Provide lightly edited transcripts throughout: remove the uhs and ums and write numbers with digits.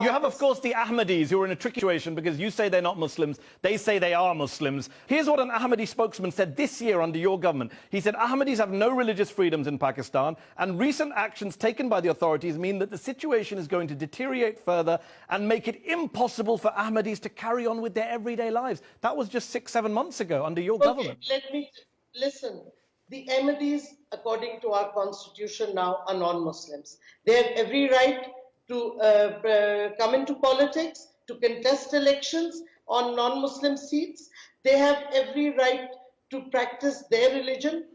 You have, of course, the Ahmadis, who are in a tricky situation because you say they're not Muslims, they say they are Muslims. Here's what an Ahmadi spokesman said this year under your government. He said Ahmadis have no religious freedoms in Pakistan, and recent actions taken by the authorities mean that the situation is going to deteriorate further and make it impossible for Ahmadis to carry on with their everyday lives. That was just 6-7 months ago under your government. Let me listen. The Ahmadis, according to our constitution now, are non-Muslims. They have every right to come into politics, to contest elections on non-Muslim seats. They have every right to practice their religion.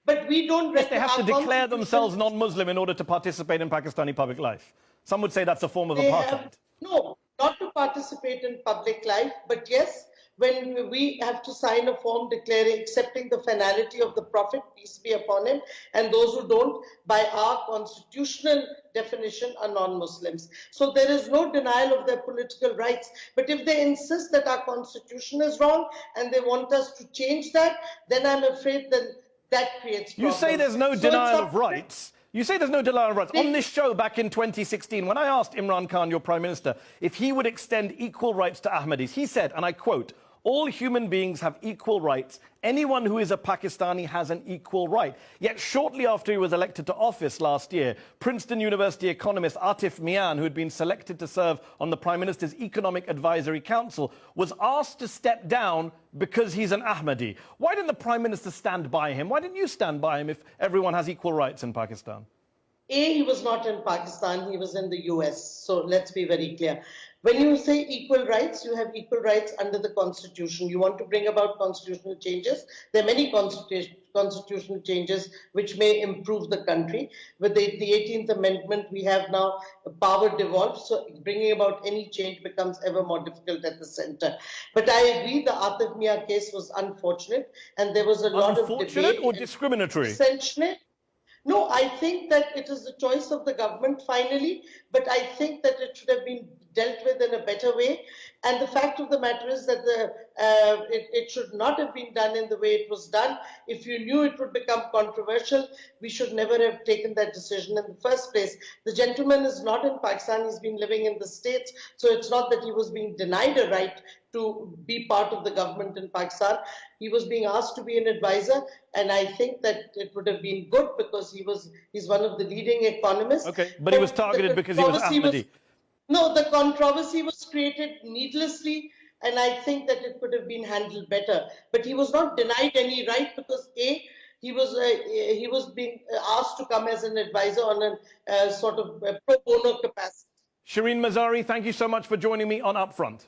But we don't... Yes, they have to declare themselves non-Muslim in order to participate in Pakistani public life. Some would say that's a form of apartheid. No, not to participate in public life, but yes, when we have to sign a form declaring, accepting the finality of the Prophet, peace be upon him, and those who don't, by our constitutional definition, are non-Muslims. So there is no denial of their political rights. But if they insist that our constitution is wrong and they want us to change that, then I'm afraid that creates problems. You say there's no denial of rights. You say there's no denial of rights. On this show back in 2016, when I asked Imran Khan, your Prime Minister, if he would extend equal rights to Ahmadis, he said, and I quote, "All human beings have equal rights. Anyone who is a Pakistani has an equal right." Yet shortly after he was elected to office last year, Princeton University economist Atif Mian, who had been selected to serve on the Prime Minister's Economic Advisory Council, was asked to step down because he's an Ahmadi. Why didn't the Prime Minister stand by him? Why didn't you stand by him if everyone has equal rights in Pakistan? He was not in Pakistan, he was in the US. So let's be very clear. When you say equal rights, you have equal rights under the Constitution. You want to bring about constitutional changes. There are many constitutional changes which may improve the country. With the 18th Amendment, we have now power devolved, so bringing about any change becomes ever more difficult at the center. But I agree the Atif Mia case was unfortunate, and there was a lot of debate. Unfortunate or discriminatory? Essentially, no, I think that it is the choice of the government finally, but I think that it should have been dealt with in a better way. And the fact of the matter is that it should not have been done in the way it was done. If you knew it would become controversial, we should never have taken that decision in the first place. The gentleman is not in Pakistan, he's been living in the States, so it's not that he was being denied a right to be part of the government in Pakistan. He was being asked to be an advisor, and I think that it would have been good because he's one of the leading economists. Okay, but he was targeted because he was Ahmadi. No, the controversy was created needlessly, and I think that it could have been handled better. But he was not denied any right because he was being asked to come as an advisor on a sort of pro bono capacity. Shereen Mazari, thank you so much for joining me on Upfront.